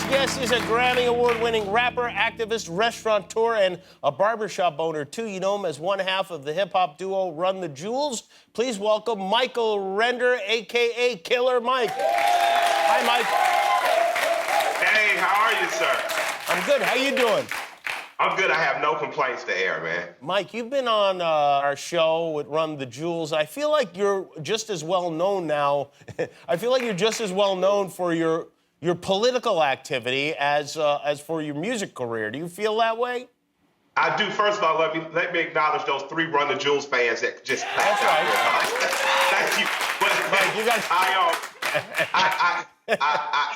next guest is a Grammy Award-winning rapper, activist, restaurateur, and a barbershop owner, too. You know him as one half of the hip-hop duo Run the Jewels. Please welcome Michael Render, a.k.a. Killer Mike. Hi, Mike. Hey, how are you, sir? I'm good. How you doing? I'm good. I have no complaints to air, man. Mike, you've been on our show with Run the Jewels. I feel like you're just as well known now. I feel like you're just as well known for your political activity as for your music career. Do you feel that way? I do. First of all, let me acknowledge those 3 Run the Jewels fans that just clapped That's out right. here. Thank you. But Mike, you guys... I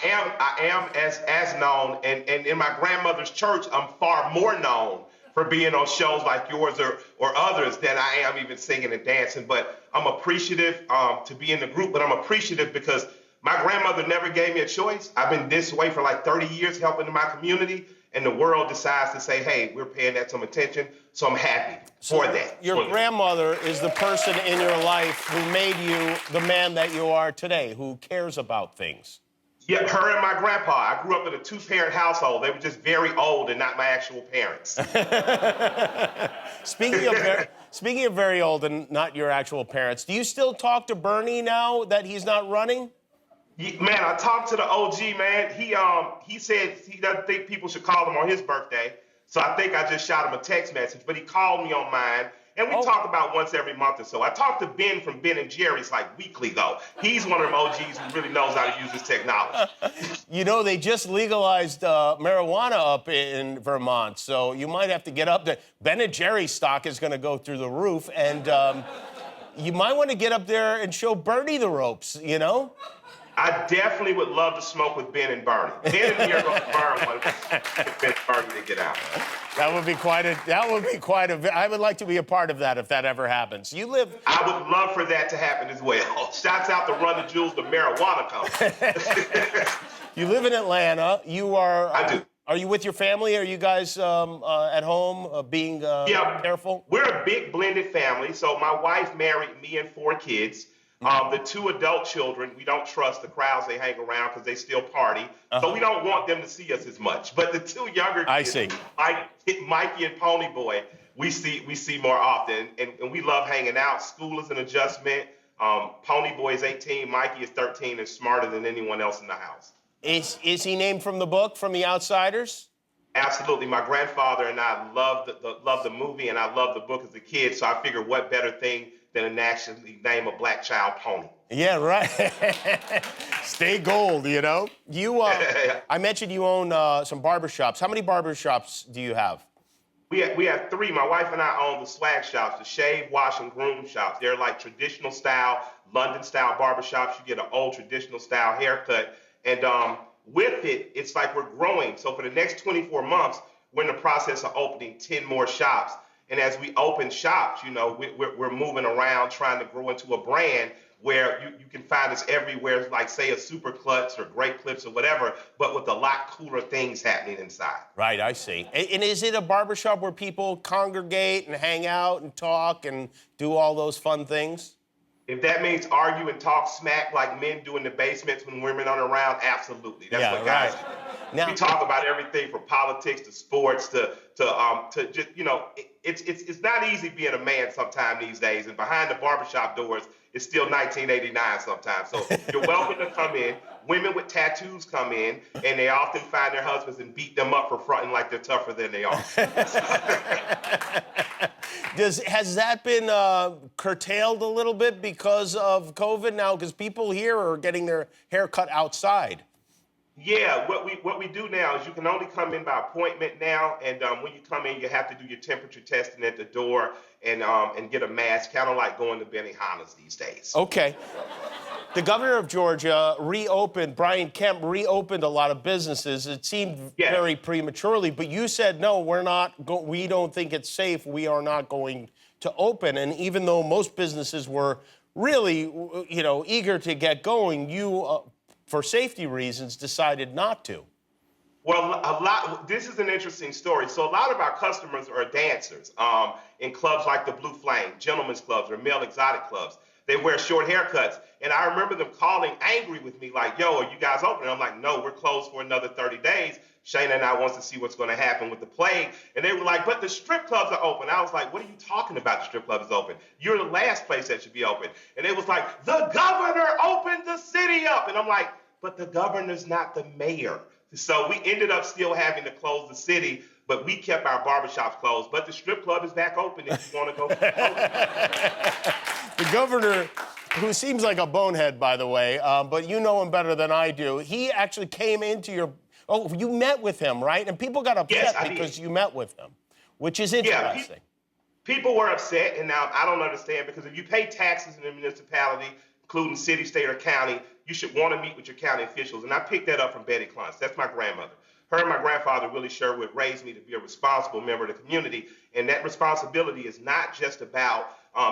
am as known, and in my grandmother's church, I'm far more known for being on shows like yours or others than I am even singing and dancing. But I'm appreciative to be in the group, but I'm appreciative because my grandmother never gave me a choice. I've been this way for like 30 years helping in my community, and the world decides to say, hey, we're paying that some attention, so I'm happy for that. Your grandmother is the person in your life who made you the man that you are today, who cares about things. Yeah, her and my grandpa. I grew up in a 2-parent household. They were just very old and not my actual parents. Speaking of very old and not your actual parents, do you still talk to Bernie now that he's not running? Yeah, man, I talked to the OG, man. He said he doesn't think people should call him on his birthday. So I think I just shot him a text message, but he called me on mine. And we talk about once every month or so. I talked to Ben from Ben and Jerry's like weekly, though. He's one of them OGs who really knows how to use this technology. You know, they just legalized marijuana up in Vermont, so you might have to get up there. Ben and Jerry's stock is going to go through the roof, and you might want to get up there and show Bernie the ropes, you know? I definitely would love to smoke with Ben and Bernie. Ben and me are going to burn one. Get Ben and Bernie to get out. That would be quite a. I would like to be a part of that if that ever happens. You live. I would love for that to happen as well. Shouts out to Run the Jewels, the marijuana company. You live in Atlanta. You are. I do. Are you with your family? Are you guys at home being careful? We're a big blended family. So my wife married me and 4 kids. The 2 adult children, we don't trust the crowds they hang around because they still party. So we don't want them to see us as much. But the 2 younger kids, I see. Mikey and Pony Boy, we see more often. And we love hanging out. School is an adjustment. Pony Boy is 18, Mikey is 13 and smarter than anyone else in the house. Is he named from the book, from The Outsiders? Absolutely. My grandfather and I loved the movie, and I loved the book as a kid. So I figured what better thing than to actually name a black child Pony. Yeah, right. Stay gold, you know? I mentioned you own some barbershops. How many barbershops do you have? We have 3. My wife and I own the swag shops, the shave, wash, and groom shops. They're like traditional style, London style barbershops. You get an old traditional style haircut. And with it, it's like we're growing. So for the next 24 months, we're in the process of opening 10 more shops. And as we open shops, you know, we're moving around trying to grow into a brand where you can find us everywhere, like, say, a Super Clutch or Great Clips or whatever, but with a lot cooler things happening inside. Right, I see. And is it a barbershop where people congregate and hang out and talk and do all those fun things? If that means argue and talk smack like men do in the basements when women aren't around, absolutely. That's what guys do. Now, we talk about everything from politics to sports to just, you know, it's not easy being a man sometime these days, and behind the barbershop doors, it's still 1989 sometimes. So you're welcome to come in. Women with tattoos come in, and they often find their husbands and beat them up for fronting like they're tougher than they are. Has that been curtailed a little bit because of COVID now? Because people here are getting their hair cut outside. Yeah, what we do now is you can only come in by appointment now, and when you come in, you have to do your temperature testing at the door and get a mask, kind of like going to Benihana's these days. Okay. The governor of Georgia Brian Kemp reopened a lot of businesses. It seemed very prematurely, but you said, no, we don't think it's safe. We are not going to open. And even though most businesses were really, you know, eager to get going, you, for safety reasons, decided not to. Well, this is an interesting story. So a lot of our customers are dancers in clubs like the Blue Flame, gentlemen's clubs, or male exotic clubs. they wear short haircuts. And I remember them calling angry with me like, yo, are you guys open? And I'm like, no, we're closed for another 30 days. Shayna and I wants to see what's going to happen with the plague. And they were like, but the strip clubs are open. I was like, what are you talking about? The strip club is open. You're the last place that should be open. And it was like, the governor opened the city up. And I'm like, but the governor's not the mayor. So we ended up still having to close the city, but we kept our barbershops closed. But the strip club is back open if you want to go. The governor, who seems like a bonehead, by the way, but you know him better than I do, he actually came into your... Oh, you met with him, right? And people got upset because you met with him, which is interesting. Yeah, people were upset, and now I don't understand, because if you pay taxes in a municipality, including city, state, or county, you should want to meet with your county officials. And I picked that up from Betty Clunce. That's my grandmother. Her and my grandfather, Willie Sherwood, raised me to be a responsible member of the community. And that responsibility is not just about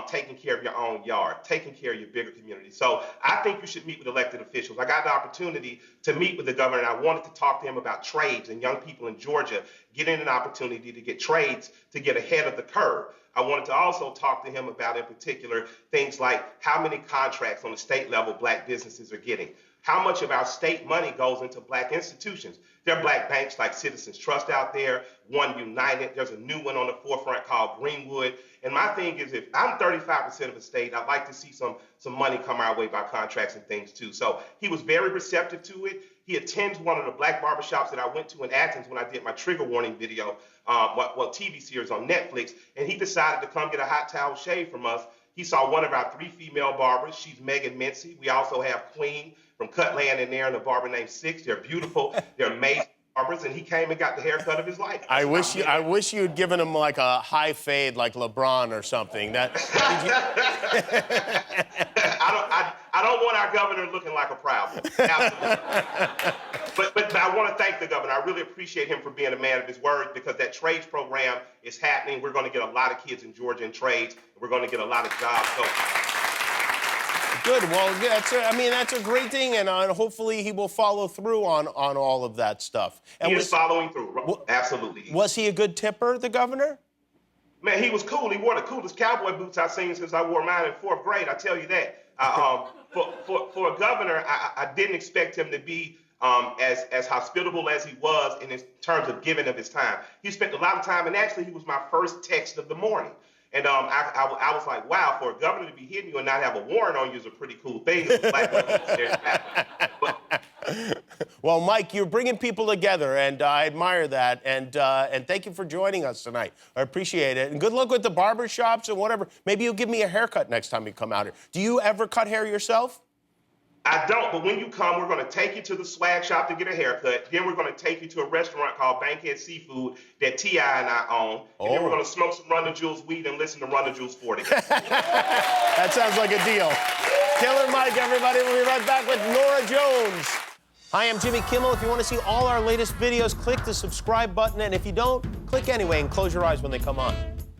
taking care of your own yard, taking care of your bigger community. So I think you should meet with elected officials. I got the opportunity to meet with the governor, and I wanted to talk to him about trades and young people in Georgia getting an opportunity to get trades to get ahead of the curve. I wanted to also talk to him about, in particular, things like how many contracts on the state level black businesses are getting. How much of our state money goes into black institutions? There are black banks like Citizens Trust out there, One United. There's a new one on the forefront called Greenwood. And my thing is, if I'm 35% of a state, I'd like to see some money come our way by contracts and things too. So he was very receptive to it. He attends one of the black barbershops that I went to in Athens when I did my trigger warning video, TV series on Netflix. And he decided to come get a hot towel shave from us. He saw one of our 3 female barbers. She's Megan Mincy. We also have Queen from Cutland in there and a barber named Six. They're beautiful. They're amazing barbers. And he came and got the haircut of his life. I wish you had given him like a high fade like LeBron or something. I don't want our governor looking like a problem. Absolutely. But I want to thank the governor. I really appreciate him for being a man of his word, because that trades program is happening. We're going to get a lot of kids in Georgia in trades. We're going to get a lot of jobs. So. Good. Well, that's a great thing, and hopefully he will follow through on all of that stuff. And he is following through. Absolutely. Was he a good tipper, the governor? Man, he was cool. He wore the coolest cowboy boots I've seen since I wore mine in 4th grade. I tell you that. For a governor, I didn't expect him to be as hospitable as he was in terms of giving of his time. He spent a lot of time, and actually he was my first text of the morning. And I was like, wow, for a governor to be hitting you and not have a warrant on you is a pretty cool thing. Well, Mike, you're bringing people together, and I admire that. And thank you for joining us tonight. I appreciate it. And good luck with the barbershops and whatever. Maybe you'll give me a haircut next time you come out here. Do you ever cut hair yourself? I don't, but when you come, we're going to take you to the swag shop to get a haircut. Then we're going to take you to a restaurant called Bankhead Seafood that T.I. and I own. And then we're going to smoke some Run the Jewels weed and listen to Run the Jewels 40. That sounds like a deal. Killer Mike, everybody. We'll be right back with Norah Jones. Hi, I'm Jimmy Kimmel. If you want to see all our latest videos, click the subscribe button. And if you don't, click anyway and close your eyes when they come on.